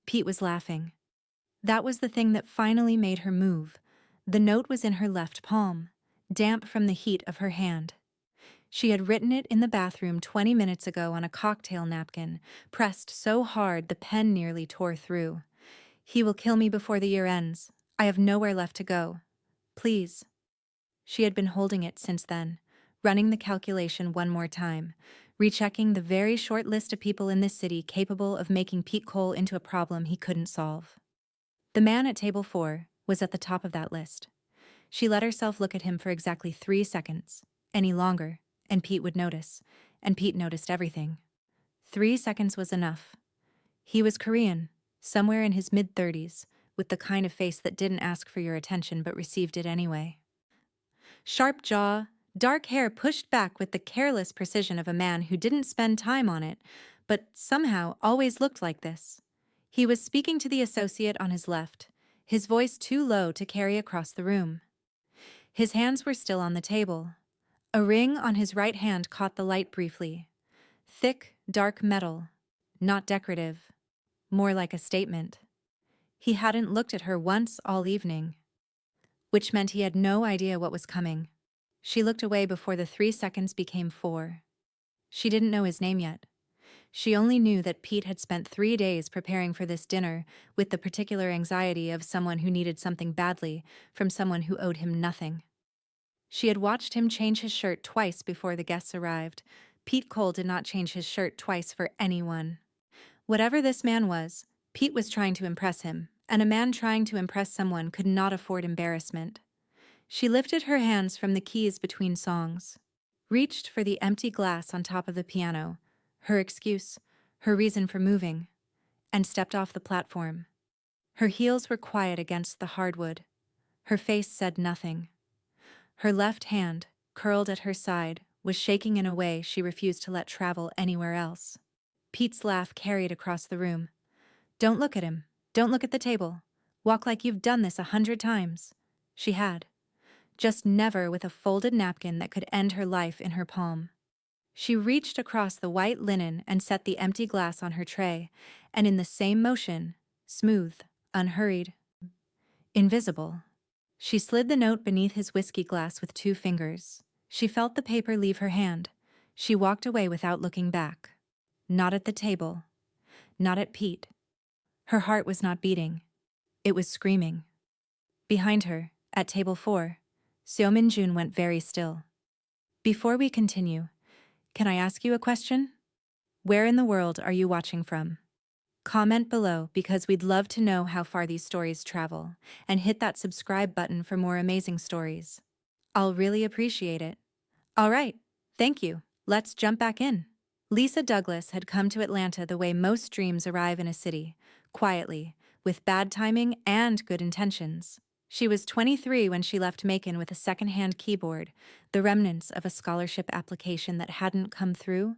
Pete was laughing. That was the thing that finally made her move. The note was in her left palm, damp from the heat of her hand. She had written it in the bathroom 20 minutes ago on a cocktail napkin, pressed so hard the pen nearly tore through. "He will kill me before the year ends. I have nowhere left to go. Please." She had been holding it since then, running the calculation one more time, rechecking the very short list of people in this city capable of making Pete Cole into a problem he couldn't solve. The man at table 4 was at the top of that list. She let herself look at him for exactly 3 seconds. Any longer, and Pete would notice, and Pete noticed everything. 3 seconds was enough. He was Korean, somewhere in his mid-30s, with the kind of face that didn't ask for your attention but received it anyway. Sharp jaw, dark hair pushed back with the careless precision of a man who didn't spend time on it, but somehow always looked like this. He was speaking to the associate on his left, his voice too low to carry across the room. His hands were still on the table. A ring on his right hand caught the light briefly. Thick, dark metal. Not decorative. More like a statement. He hadn't looked at her once all evening, which meant he had no idea what was coming. She looked away before the 3 seconds became 4. She didn't know his name yet. She only knew that Pete had spent 3 days preparing for this dinner with the particular anxiety of someone who needed something badly from someone who owed him nothing. She had watched him change his shirt twice before the guests arrived. Pete Cole did not change his shirt twice for anyone. Whatever this man was, Pete was trying to impress him, and a man trying to impress someone could not afford embarrassment. She lifted her hands from the keys between songs, reached for the empty glass on top of the piano, her excuse, her reason for moving, and stepped off the platform. Her heels were quiet against the hardwood. Her face said nothing. Her left hand, curled at her side, was shaking in a way she refused to let travel anywhere else. Pete's laugh carried across the room. "Don't look at him. Don't look at the table. Walk like you've done this 100 times. She had. Just never with a folded napkin that could end her life in her palm. She reached across the white linen and set the empty glass on her tray, and in the same motion, smooth, unhurried, invisible, she slid the note beneath his whiskey glass with 2 fingers. She felt the paper leave her hand. She walked away without looking back. Not at the table. Not at Pete. Her heart was not beating. It was screaming. Behind her, at table 4, Seo Min-jun went very still. "Before we continue, can I ask you a question? Where in the world are you watching from? Comment below because we'd love to know how far these stories travel, and hit that subscribe button for more amazing stories. I'll really appreciate it. All right, thank you. Let's jump back in." Lisa Douglas had come to Atlanta the way most dreams arrive in a city, quietly, with bad timing and good intentions. She was 23 when she left Macon with a second-hand keyboard, the remnants of a scholarship application that hadn't come through,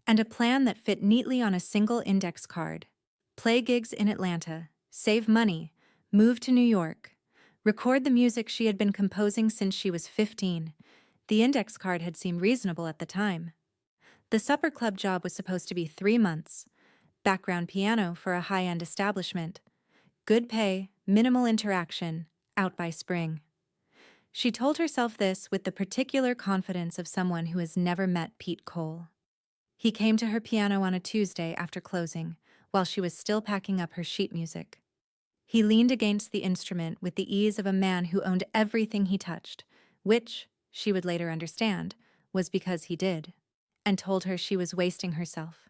and a plan that fit neatly on a single index card. Play gigs in Atlanta, save money, move to New York, record the music she had been composing since she was 15. The index card had seemed reasonable at the time. The supper club job was supposed to be 3 months. Background piano for a high-end establishment. Good pay, minimal interaction, out by spring. She told herself this with the particular confidence of someone who has never met Pete Cole. He came to her piano on a Tuesday after closing, while she was still packing up her sheet music. He leaned against the instrument with the ease of a man who owned everything he touched, which, she would later understand, was because he did, and told her she was wasting herself.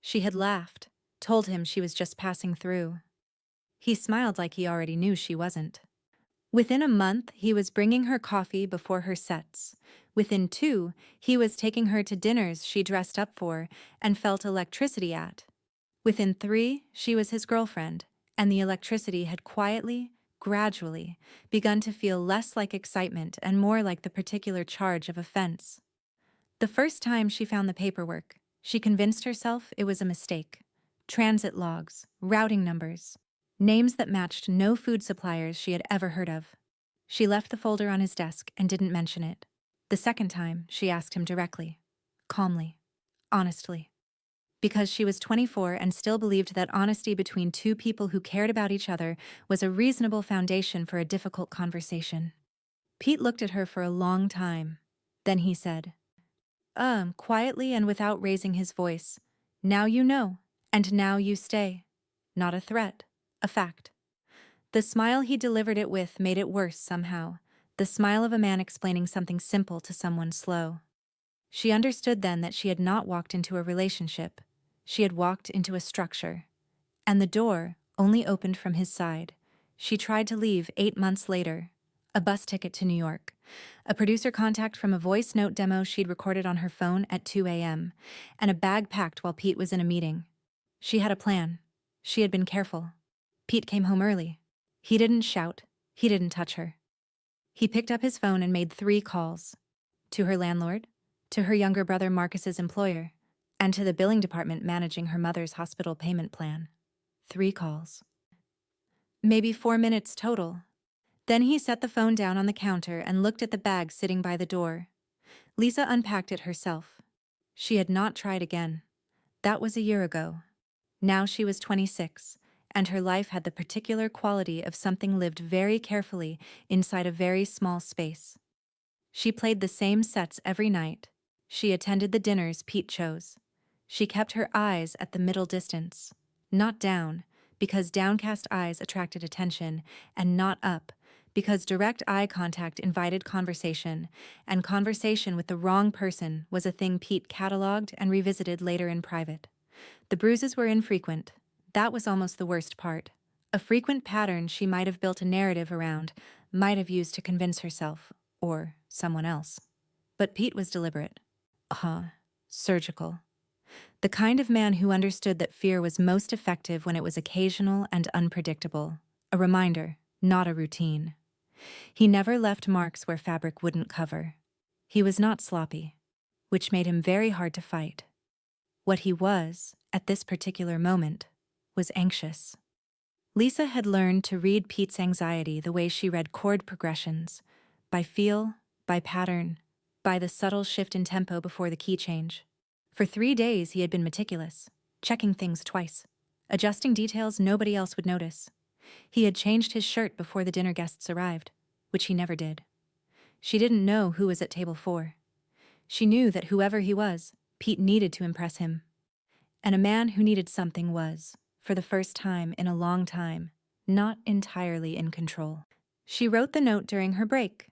She had laughed, told him she was just passing through. He smiled like he already knew she wasn't. Within a month, he was bringing her coffee before her sets. Within 2, he was taking her to dinners she dressed up for and felt electricity at. Within 3, she was his girlfriend, and the electricity had quietly, gradually, begun to feel less like excitement and more like the particular charge of offense. The first time she found the paperwork, she convinced herself it was a mistake. Transit logs, routing numbers, names that matched no food suppliers she had ever heard of. She left the folder on his desk and didn't mention it. The second time, she asked him directly, calmly, honestly. Because she was 24 and still believed that honesty between two people who cared about each other was a reasonable foundation for a difficult conversation. Pete looked at her for a long time. Then he said, quietly and without raising his voice, "Now you know, and now you stay." Not a threat, a fact. The smile he delivered it with made it worse somehow, the smile of a man explaining something simple to someone slow. She understood then that she had not walked into a relationship. She had walked into a structure. And the door only opened from his side. She tried to leave 8 months later. A bus ticket to New York. A producer contact from a voice note demo she'd recorded on her phone at 2 a.m. And a bag packed while Pete was in a meeting. She had a plan. She had been careful. Pete came home early. He didn't shout. He didn't touch her. He picked up his phone and made 3 calls. To her landlord, to her younger brother Marcus's employer, and to the billing department managing her mother's hospital payment plan. 3 calls. Maybe 4 minutes total. Then he set the phone down on the counter and looked at the bag sitting by the door. Lisa unpacked it herself. She had not tried again. That was a year ago. Now she was 26, and her life had the particular quality of something lived very carefully inside a very small space. She played the same sets every night. She attended the dinners Pete chose. She kept her eyes at the middle distance, not down, because downcast eyes attracted attention, and not up, because direct eye contact invited conversation, and conversation with the wrong person was a thing Pete cataloged and revisited later in private. The bruises were infrequent. That was almost the worst part. A frequent pattern she might have built a narrative around, might have used to convince herself, or someone else. But Pete was deliberate. Surgical. The kind of man who understood that fear was most effective when it was occasional and unpredictable. A reminder, not a routine. He never left marks where fabric wouldn't cover. He was not sloppy, which made him very hard to fight. What he was, at this particular moment, was anxious. Lisa had learned to read Pete's anxiety the way she read chord progressions, by feel, by pattern, by the subtle shift in tempo before the key change. For 3 days he had been meticulous, checking things twice, adjusting details nobody else would notice. He had changed his shirt before the dinner guests arrived, which he never did. She didn't know who was at table 4. She knew that whoever he was, Pete needed to impress him. And a man who needed something was, for the first time in a long time, not entirely in control. She wrote the note during her break.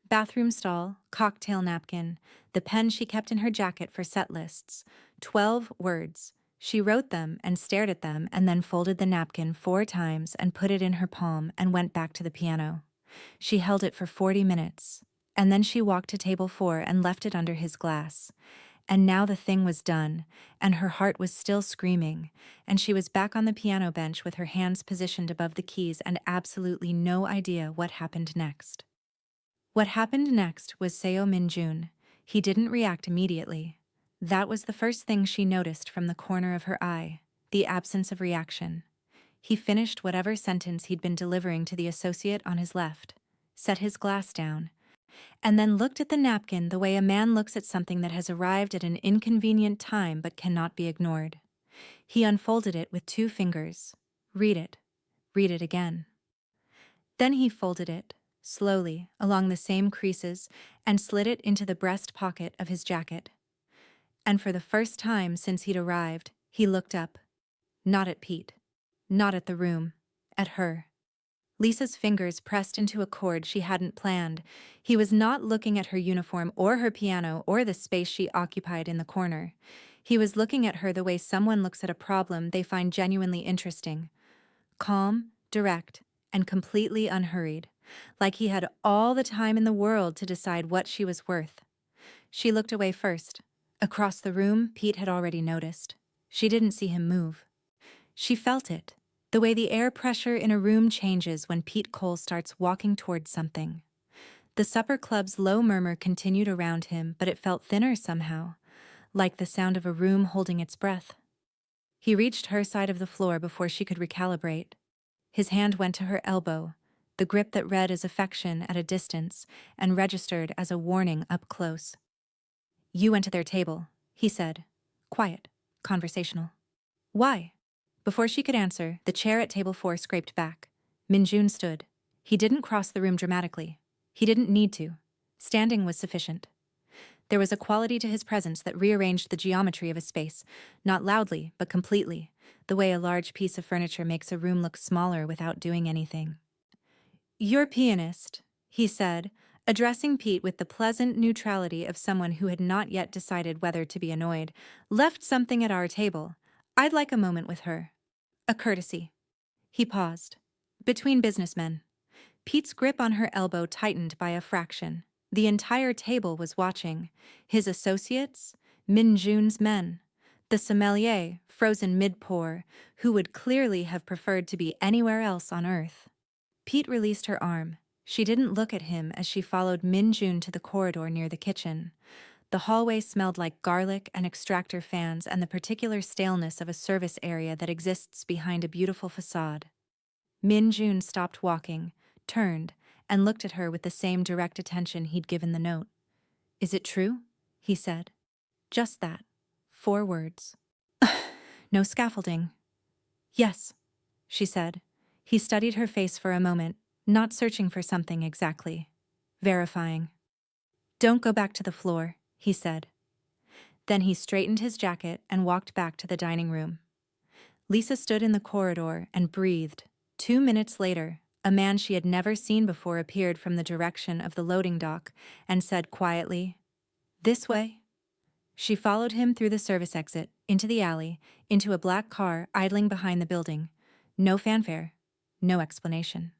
Bathroom stall, cocktail napkin, the pen she kept in her jacket for set lists. 12 words. She wrote them and stared at them and then folded the napkin 4 times and put it in her palm and went back to the piano. She held it for 40 minutes. And then she walked to table 4 and left it under his glass. And now the thing was done, and her heart was still screaming, and she was back on the piano bench with her hands positioned above the keys and absolutely no idea what happened next. What happened next was Seo Min-jun. He didn't react immediately. That was the first thing she noticed from the corner of her eye, the absence of reaction. He finished whatever sentence he'd been delivering to the associate on his left, set his glass down, and then looked at the napkin the way a man looks at something that has arrived at an inconvenient time but cannot be ignored. He unfolded it with 2 fingers. Read it again. Then he folded it, slowly, along the same creases, and slid it into the breast pocket of his jacket. And for the first time since he'd arrived, he looked up. Not at Pete. Not at the room. At her. Lisa's fingers pressed into a chord she hadn't planned. He was not looking at her uniform or her piano or the space she occupied in the corner. He was looking at her the way someone looks at a problem they find genuinely interesting. Calm, direct, and completely unhurried, like he had all the time in the world to decide what she was worth. She looked away first. Across the room, Pete had already noticed. She didn't see him move. She felt it, the way the air pressure in a room changes when Pete Cole starts walking towards something. The supper club's low murmur continued around him, but it felt thinner somehow, like the sound of a room holding its breath. He reached her side of the floor before she could recalibrate. His hand went to her elbow, the grip that read as affection at a distance and registered as a warning up close. "You went to their table," he said. Quiet, conversational. Why? Before she could answer, the chair at table 4 scraped back. Minjun stood. He didn't cross the room dramatically. He didn't need to. Standing was sufficient. There was a quality to his presence that rearranged the geometry of a space, not loudly, but completely, the way a large piece of furniture makes a room look smaller without doing anything. "Your pianist," he said, addressing Pete with the pleasant neutrality of someone who had not yet decided whether to be annoyed, "left something at our table. I'd like a moment with her. A courtesy." He paused. Between businessmen. Pete's grip on her elbow tightened by a fraction. The entire table was watching. His associates, Min Jun's men. The sommelier, frozen mid-pour, who would clearly have preferred to be anywhere else on Earth. Pete released her arm. She didn't look at him as she followed Min Jun to the corridor near the kitchen. The hallway smelled like garlic and extractor fans and the particular staleness of a service area that exists behind a beautiful facade. Min Jun stopped walking, turned, and looked at her with the same direct attention he'd given the note. "Is it true?" he said. Just that. 4 words. No scaffolding. "Yes," she said. He studied her face for a moment, not searching for something exactly. Verifying. "Don't go back to the floor," he said. Then he straightened his jacket and walked back to the dining room. Lisa stood in the corridor and breathed. 2 minutes later, a man she had never seen before appeared from the direction of the loading dock and said quietly, "This way." She followed him through the service exit, into the alley, into a black car idling behind the building. No fanfare, no explanation.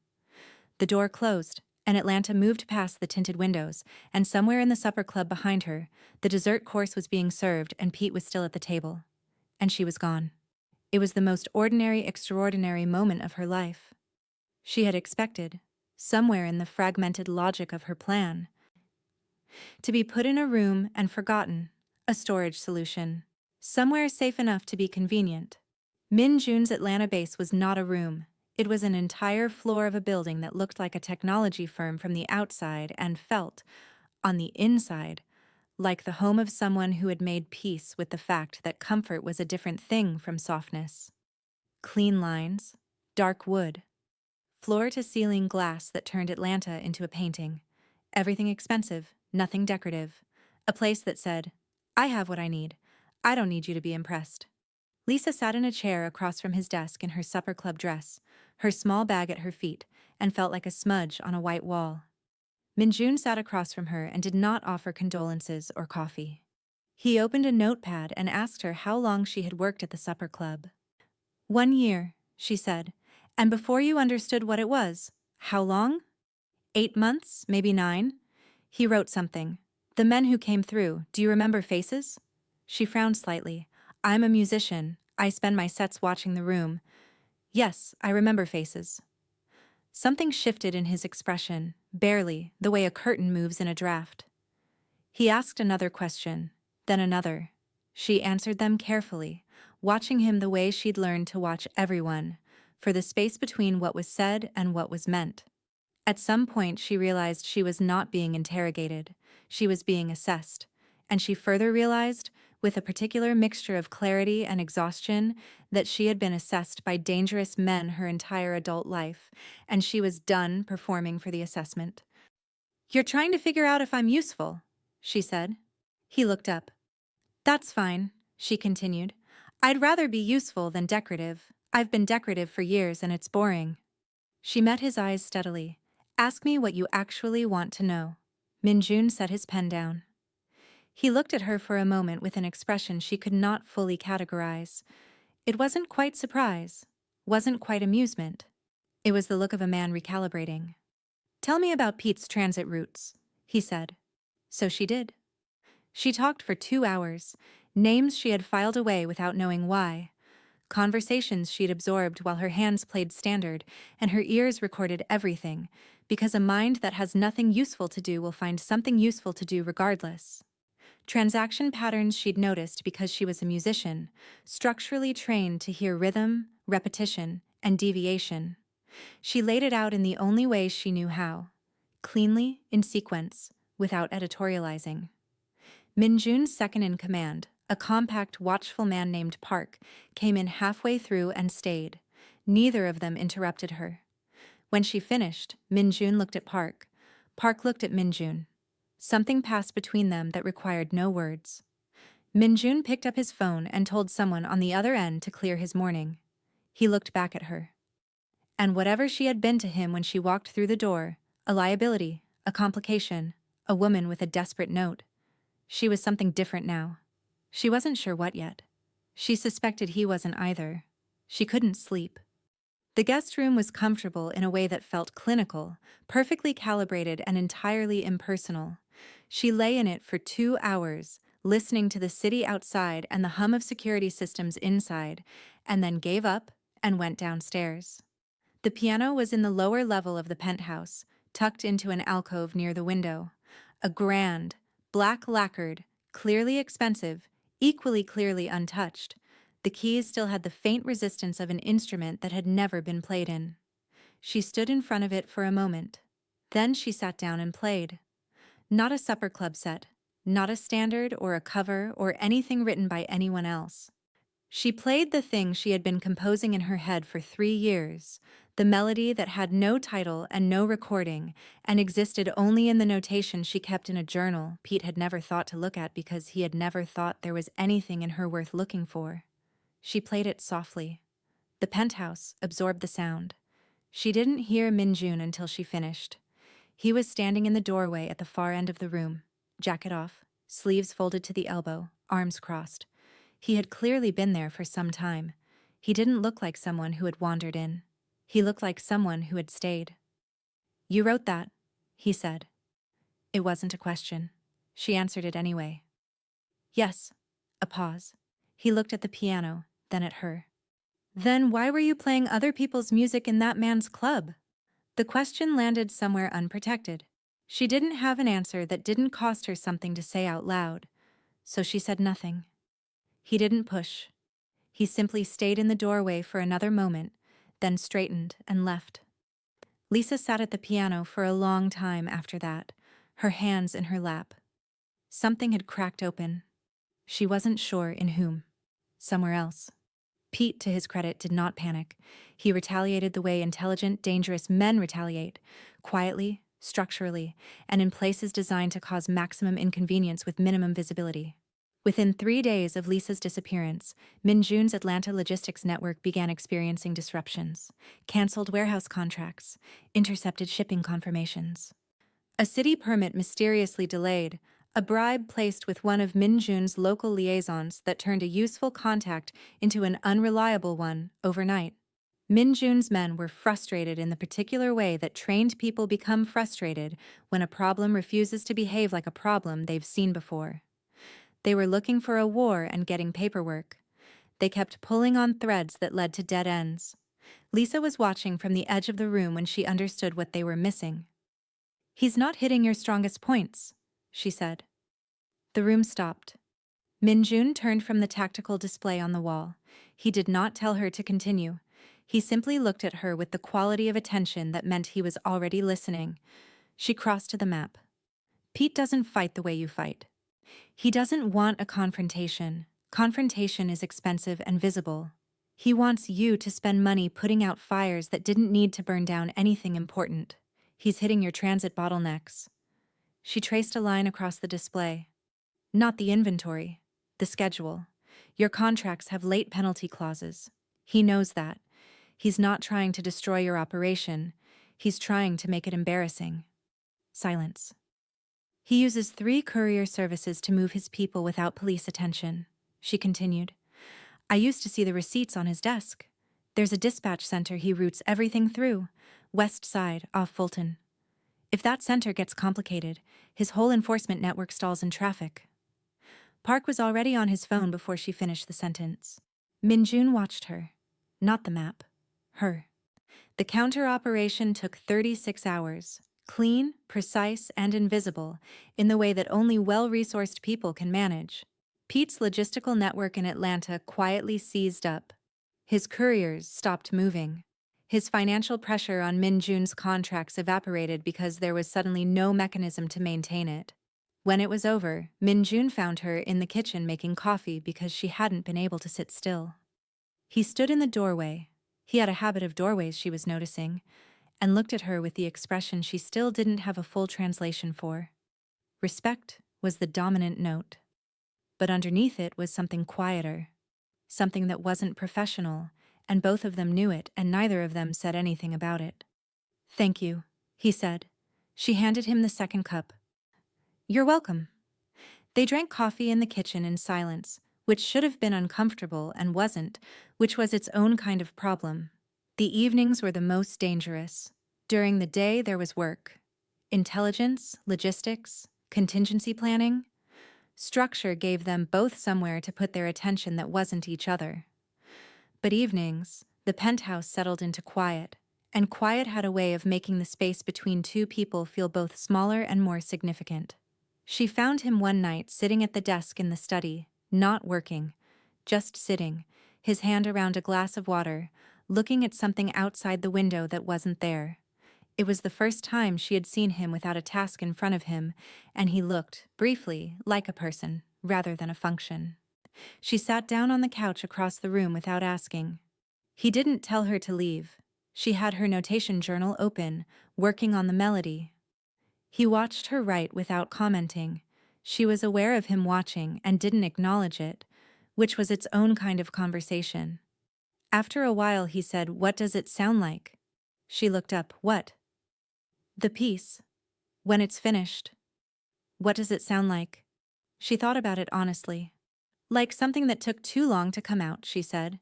The door closed, and Atlanta moved past the tinted windows, and somewhere in the supper club behind her, the dessert course was being served and Pete was still at the table. And she was gone. It was the most ordinary, extraordinary moment of her life. She had expected, somewhere in the fragmented logic of her plan, to be put in a room and forgotten, a storage solution, somewhere safe enough to be convenient. Min Jun's Atlanta base was not a room. It was an entire floor of a building that looked like a technology firm from the outside and felt, on the inside, like the home of someone who had made peace with the fact that comfort was a different thing from softness. Clean lines, dark wood, floor-to-ceiling glass that turned Atlanta into a painting. Everything expensive, nothing decorative. A place that said, "I have what I need. I don't need you to be impressed." Lisa sat in a chair across from his desk in her supper club dress, her small bag at her feet, and felt like a smudge on a white wall. Minjun sat across from her and did not offer condolences or coffee. He opened a notepad and asked her how long she had worked at the supper club. 1 year, she said. "And before you understood what it was, how long?" 8 months, maybe 9. He wrote something. "The men who came through, do you remember faces?" She frowned slightly. "I'm a musician. I spend my sets watching the room. Yes, I remember faces." Something shifted in his expression, barely, the way a curtain moves in a draft. He asked another question, then another. She answered them carefully, watching him the way she'd learned to watch everyone, for the space between what was said and what was meant. At some point she realized she was not being interrogated, she was being assessed, and she further realized, with a particular mixture of clarity and exhaustion, that she had been assessed by dangerous men her entire adult life, and she was done performing for the assessment. "You're trying to figure out if I'm useful," she said. He looked up. "That's fine," she continued. "I'd rather be useful than decorative. I've been decorative for years and it's boring." She met his eyes steadily. "Ask me what you actually want to know." Minjun set his pen down. He looked at her for a moment with an expression she could not fully categorize. It wasn't quite surprise, wasn't quite amusement. It was the look of a man recalibrating. "Tell me about Pete's transit routes," he said. So she did. She talked for 2 hours, names she had filed away without knowing why, conversations she'd absorbed while her hands played standard and her ears recorded everything, because a mind that has nothing useful to do will find something useful to do regardless. Transaction patterns she'd noticed because she was a musician, structurally trained to hear rhythm, repetition, and deviation. She laid it out in the only way she knew how, cleanly, in sequence, without editorializing. Minjun's second in command, A compact, watchful man named Park came in halfway through and stayed. Neither of them interrupted her. When she finished, Minjun looked at Park. Park looked at Minjun. Something passed between them that required no words. Minjun picked up his phone and told someone on the other end to clear his morning. He looked back at her. And whatever she had been to him when she walked through the door, a liability, a complication, a woman with a desperate note, she was something different now. She wasn't sure what yet. She suspected he wasn't either. She couldn't sleep. The guest room was comfortable in a way that felt clinical, perfectly calibrated and entirely impersonal. She lay in it for 2 hours, listening to the city outside and the hum of security systems inside, and then gave up and went downstairs. The piano was in the lower level of the penthouse, tucked into an alcove near the window. A grand, black lacquered, clearly expensive, equally clearly untouched. The keys still had the faint resistance of an instrument that had never been played in. She stood in front of it for a moment. Then she sat down and played. Not a supper club set, not a standard or a cover or anything written by anyone else. She played the thing she had been composing in her head for 3 years, the melody that had no title and no recording and existed only in the notation she kept in a journal Pete had never thought to look at because he had never thought there was anything in her worth looking for. She played it softly. The penthouse absorbed the sound. She didn't hear Minjun until she finished. He was standing in the doorway at the far end of the room, jacket off, sleeves folded to the elbow, arms crossed. He had clearly been there for some time. He didn't look like someone who had wandered in. He looked like someone who had stayed. "You wrote that," he said. It wasn't a question. She answered it anyway. "Yes." A pause. He looked at the piano, then at her. "Then why were you playing other people's music in that man's club?" The question landed somewhere unprotected. She didn't have an answer that didn't cost her something to say out loud, so she said nothing. He didn't push. He simply stayed in the doorway for another moment, then straightened and left. Lisa sat at the piano for a long time after that, her hands in her lap. Something had cracked open. She wasn't sure in whom. Somewhere else. Pete, to his credit, did not panic. He retaliated the way intelligent, dangerous men retaliate, quietly, structurally, and in places designed to cause maximum inconvenience with minimum visibility. Within 3 days of Lisa's disappearance, Minjun's Atlanta logistics network began experiencing disruptions, canceled warehouse contracts, intercepted shipping confirmations. A city permit mysteriously delayed, a bribe placed with one of Minjun's local liaisons that turned a useful contact into an unreliable one overnight. Minjun's men were frustrated in the particular way that trained people become frustrated when a problem refuses to behave like a problem they've seen before. They were looking for a war and getting paperwork. They kept pulling on threads that led to dead ends. Lisa was watching from the edge of the room when she understood what they were missing. "He's not hitting your strongest points," she said. The room stopped. Minjun turned from the tactical display on the wall. He did not tell her to continue. He simply looked at her with the quality of attention that meant he was already listening. She crossed to the map. "Pete doesn't fight the way you fight. He doesn't want a confrontation. Confrontation is expensive and visible. He wants you to spend money putting out fires that didn't need to burn down anything important. He's hitting your transit bottlenecks." She traced a line across the display. "Not the inventory, the schedule. Your contracts have late penalty clauses. He knows that. He's not trying to destroy your operation. He's trying to make it embarrassing." Silence. "He uses 3 courier services to move his people without police attention," she continued. "I used to see the receipts on his desk. There's a dispatch center he routes everything through, west side, off Fulton. If that center gets complicated, his whole enforcement network stalls in traffic." Park was already on his phone before she finished the sentence. Minjun watched her. Not the map. Her. The counter operation took 36 hours. Clean, precise, and invisible, in the way that only well-resourced people can manage. Pete's logistical network in Atlanta quietly seized up. His couriers stopped moving. His financial pressure on Minjun's contracts evaporated because there was suddenly no mechanism to maintain it. When it was over, Min-jun found her in the kitchen making coffee because she hadn't been able to sit still. He stood in the doorway. He had a habit of doorways, she was noticing, and looked at her with the expression she still didn't have a full translation for. Respect was the dominant note. But underneath it was something quieter, something that wasn't professional, and both of them knew it, and neither of them said anything about it. "Thank you," he said. She handed him the second cup. "You're welcome." They drank coffee in the kitchen in silence, which should have been uncomfortable and wasn't, which was its own kind of problem. The evenings were the most dangerous. During the day there was work. Intelligence, logistics, contingency planning. Structure gave them both somewhere to put their attention that wasn't each other. But evenings, the penthouse settled into quiet, and quiet had a way of making the space between two people feel both smaller and more significant. She found him one night sitting at the desk in the study, not working, just sitting, his hand around a glass of water, looking at something outside the window that wasn't there. It was the first time she had seen him without a task in front of him, and he looked, briefly, like a person, rather than a function. She sat down on the couch across the room without asking. He didn't tell her to leave. She had her notation journal open, working on the melody. He watched her write without commenting. She was aware of him watching and didn't acknowledge it, which was its own kind of conversation. After a while he said, "What does it sound like?" She looked up. "What?" "The piece. When it's finished." "What does it sound like?" She thought about it honestly. "Like something that took too long to come out," she said.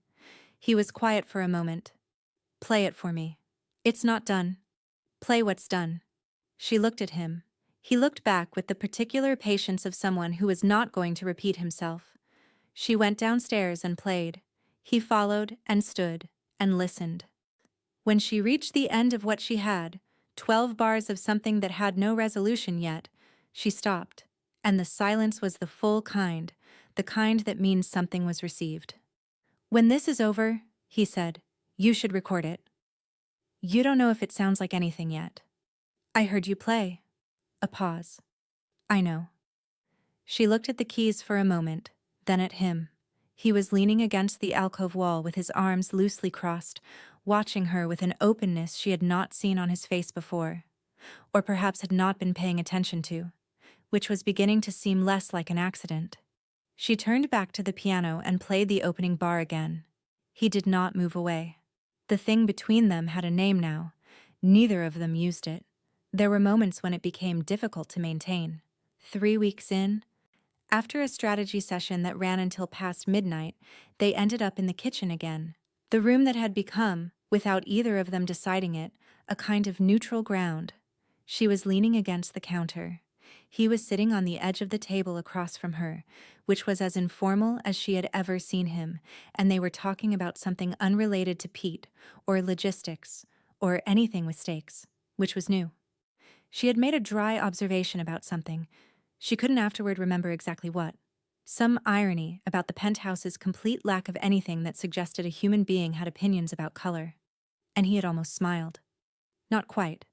He was quiet for a moment. "Play it for me." "It's not done." "Play what's done." She looked at him. He looked back with the particular patience of someone who was not going to repeat himself. She went downstairs and played. He followed and stood and listened. When she reached the end of what she had, 12 bars of something that had no resolution yet, she stopped, and the silence was the full kind, the kind that means something was received. "When this is over," he said, "you should record it. You don't know if it sounds like anything yet." "I heard you play." A pause. "I know." She looked at the keys for a moment, then at him. He was leaning against the alcove wall with his arms loosely crossed, watching her with an openness she had not seen on his face before, or perhaps had not been paying attention to, which was beginning to seem less like an accident. She turned back to the piano and played the opening bar again. He did not move away. The thing between them had a name now. Neither of them used it. There were moments when it became difficult to maintain. 3 weeks in, after a strategy session that ran until past midnight, they ended up in the kitchen again. The room that had become, without either of them deciding it, a kind of neutral ground. She was leaning against the counter. He was sitting on the edge of the table across from her, which was as informal as she had ever seen him, and they were talking about something unrelated to Pete, or logistics, or anything with stakes, which was new. She had made a dry observation about something. She couldn't afterward remember exactly what. Some irony about the penthouse's complete lack of anything that suggested a human being had opinions about color. And he had almost smiled. Not quite,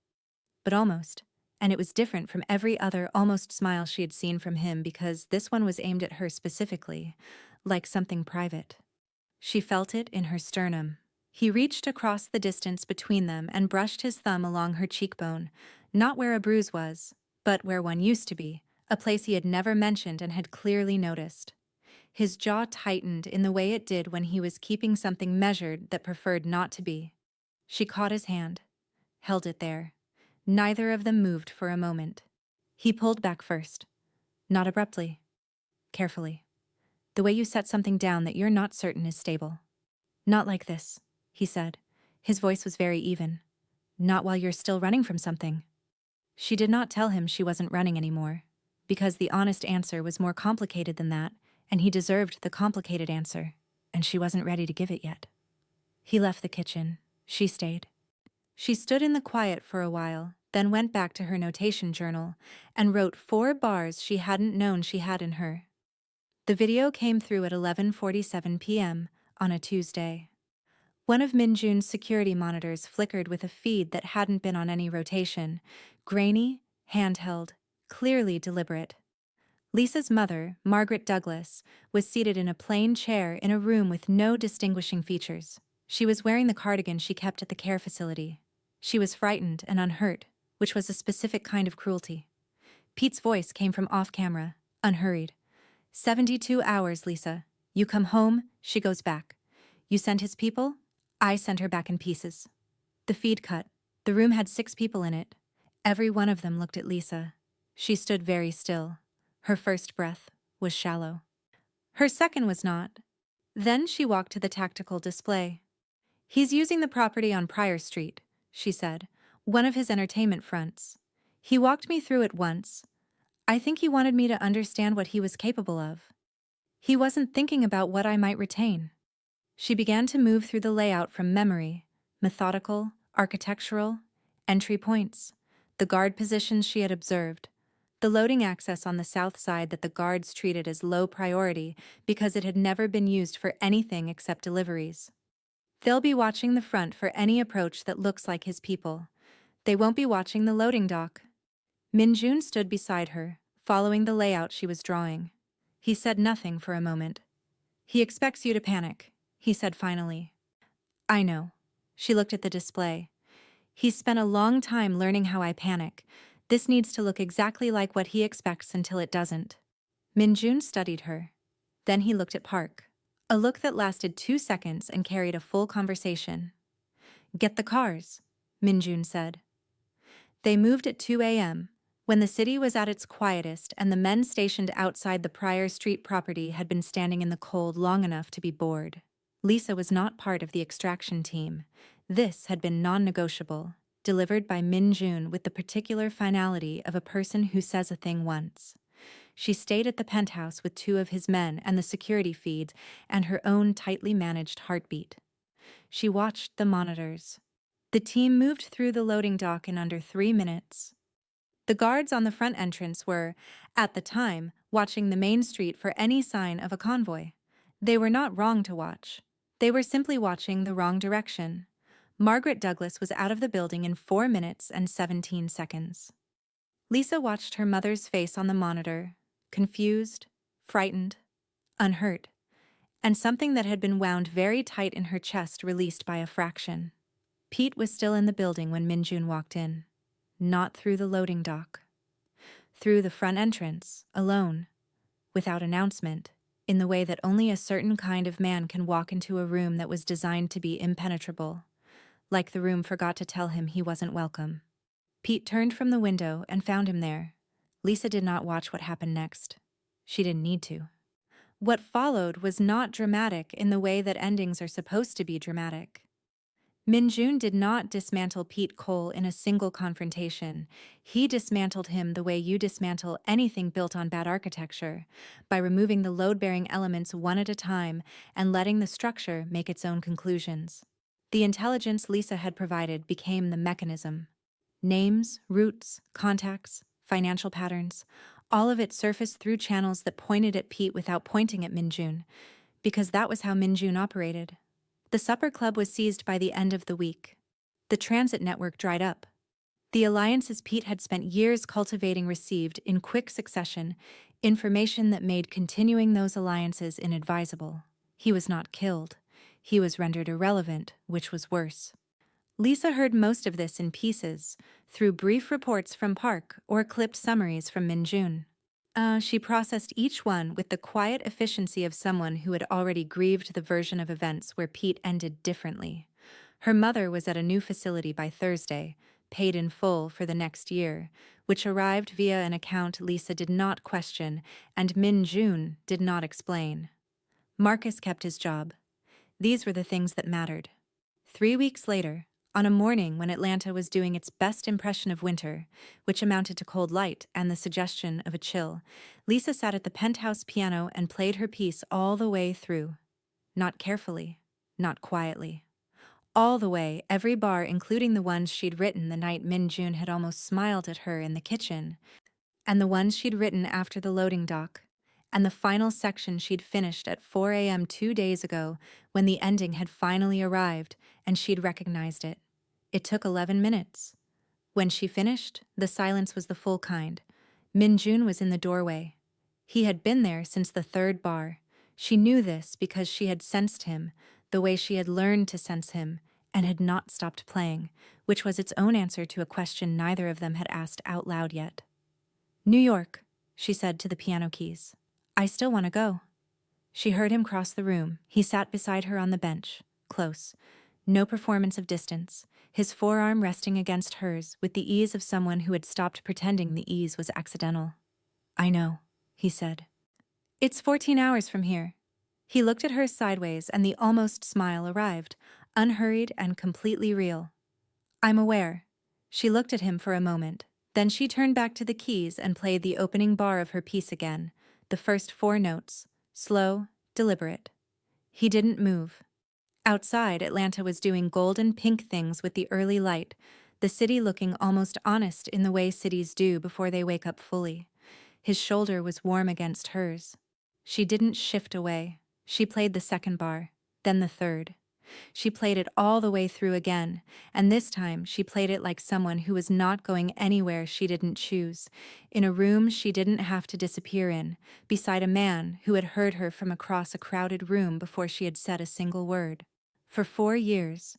but almost. And it was different from every other almost smile she had seen from him because this one was aimed at her specifically, like something private. She felt it in her sternum. He reached across the distance between them and brushed his thumb along her cheekbone, not where a bruise was, but where one used to be, a place he had never mentioned and had clearly noticed. His jaw tightened in the way it did when he was keeping something measured that preferred not to be. She caught his hand, held it there. Neither of them moved for a moment. He pulled back first. Not abruptly. Carefully. The way you set something down that you're not certain is stable. "Not like this," he said. His voice was very even. "Not while you're still running from something." She did not tell him she wasn't running anymore, because the honest answer was more complicated than that, and he deserved the complicated answer, and she wasn't ready to give it yet. He left the kitchen. She stayed. She stood in the quiet for a while, then went back to her notation journal and wrote 4 bars she hadn't known she had in her. The video came through at 11:47 p.m. on a Tuesday. One of Min-jun's security monitors flickered with a feed that hadn't been on any rotation, grainy, handheld, clearly deliberate. Lisa's mother, Margaret Douglas, was seated in a plain chair in a room with no distinguishing features. She was wearing the cardigan she kept at the care facility. She was frightened and unhurt, which was a specific kind of cruelty. Pete's voice came from off-camera, unhurried. 72 hours, Lisa. You come home, she goes back. You send his people, I send her back in pieces. The feed cut. The room had 6 people in it. Every one of them looked at Lisa. She stood very still. Her first breath was shallow. Her second was not. Then she walked to the tactical display. He's using the property on Pryor Street, she said, one of his entertainment fronts. He walked me through it once. I think he wanted me to understand what he was capable of. He wasn't thinking about what I might retain. She began to move through the layout from memory, methodical, architectural, entry points, the guard positions she had observed, the loading access on the south side that the guards treated as low priority because it had never been used for anything except deliveries. They'll be watching the front for any approach that looks like his people. They won't be watching the loading dock. Min-jun stood beside her, following the layout she was drawing. He said nothing for a moment. He expects you to panic, he said finally. I know. She looked at the display. He's spent a long time learning how I panic. This needs to look exactly like what he expects until it doesn't. Min-jun studied her. Then he looked at Park. A look that lasted 2 seconds and carried a full conversation. Get the cars, Min-jun said. They moved at 2 a.m., when the city was at its quietest and the men stationed outside the Pryor Street property had been standing in the cold long enough to be bored. Lisa was not part of the extraction team. This had been non-negotiable, delivered by Min-jun with the particular finality of a person who says a thing once. She stayed at the penthouse with 2 of his men and the security feeds and her own tightly managed heartbeat. She watched the monitors. The team moved through the loading dock in under 3 minutes. The guards on the front entrance were, at the time, watching the main street for any sign of a convoy. They were not wrong to watch. They were simply watching the wrong direction. Margaret Douglas was out of the building in 4 minutes and 17 seconds. Lisa watched her mother's face on the monitor, confused, frightened, unhurt, and something that had been wound very tight in her chest released by a fraction. Pete was still in the building when Min-jun walked in. Not through the loading dock. Through the front entrance, alone, without announcement, in the way that only a certain kind of man can walk into a room that was designed to be impenetrable, like the room forgot to tell him he wasn't welcome. Pete turned from the window and found him there. Lisa did not watch what happened next. She didn't need to. What followed was not dramatic in the way that endings are supposed to be dramatic. Min-jun did not dismantle Pete Cole in a single confrontation. He dismantled him the way you dismantle anything built on bad architecture, by removing the load-bearing elements one at a time and letting the structure make its own conclusions. The intelligence Lisa had provided became the mechanism. Names, routes, contacts, financial patterns, all of it surfaced through channels that pointed at Pete without pointing at Min-jun, because that was how Min-jun operated. The supper club was seized by the end of the week. The transit network dried up. The alliances Pete had spent years cultivating received, in quick succession, information that made continuing those alliances inadvisable. He was not killed. He was rendered irrelevant, which was worse. Lisa heard most of this in pieces, through brief reports from Park or clipped summaries from Min-jun. She processed each one with the quiet efficiency of someone who had already grieved the version of events where Pete ended differently. Her mother was at a new facility by Thursday, paid in full for the next year, which arrived via an account Lisa did not question and Min-jun did not explain. Marcus kept his job. These were the things that mattered. 3 weeks later, on a morning when Atlanta was doing its best impression of winter, which amounted to cold light and the suggestion of a chill, Lisa sat at the penthouse piano and played her piece all the way through. Not carefully, not quietly. All the way, every bar including the ones she'd written the night Min-jun had almost smiled at her in the kitchen, and the ones she'd written after the loading dock, and the final section she'd finished at 4 a.m. 2 days ago when the ending had finally arrived and she'd recognized it. It took 11 minutes. When she finished, the silence was the full kind. Min-jun was in the doorway. He had been there since the third bar. She knew this because she had sensed him, the way she had learned to sense him, and had not stopped playing, which was its own answer to a question neither of them had asked out loud yet. "New York," she said to the piano keys. "I still want to go." She heard him cross the room. He sat beside her on the bench, close. No performance of distance, his forearm resting against hers with the ease of someone who had stopped pretending the ease was accidental. "I know," he said. "It's 14 hours from here." He looked at her sideways and the almost smile arrived, unhurried and completely real. "I'm aware." She looked at him for a moment. Then she turned back to the keys and played the opening bar of her piece again, the first 4 notes, slow, deliberate. He didn't move. Outside, Atlanta was doing golden pink things with the early light, the city looking almost honest in the way cities do before they wake up fully. His shoulder was warm against hers. She didn't shift away. She played the second bar, then the third. She played it all the way through again, and this time she played it like someone who was not going anywhere she didn't choose, in a room she didn't have to disappear in, beside a man who had heard her from across a crowded room before she had said a single word. For 4 years,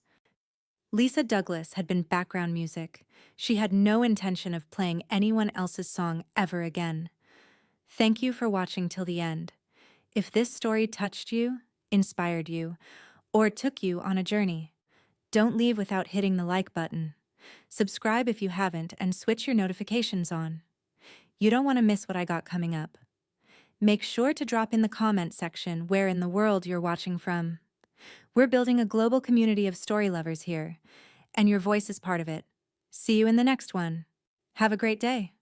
Lisa Douglas had been background music. She had no intention of playing anyone else's song ever again. Thank you for watching till the end. If this story touched you, inspired you, or took you on a journey, don't leave without hitting the like button. Subscribe if you haven't and switch your notifications on. You don't want to miss what I got coming up. Make sure to drop in the comment section where in the world you're watching from. We're building a global community of story lovers here, and your voice is part of it. See you in the next one. Have a great day.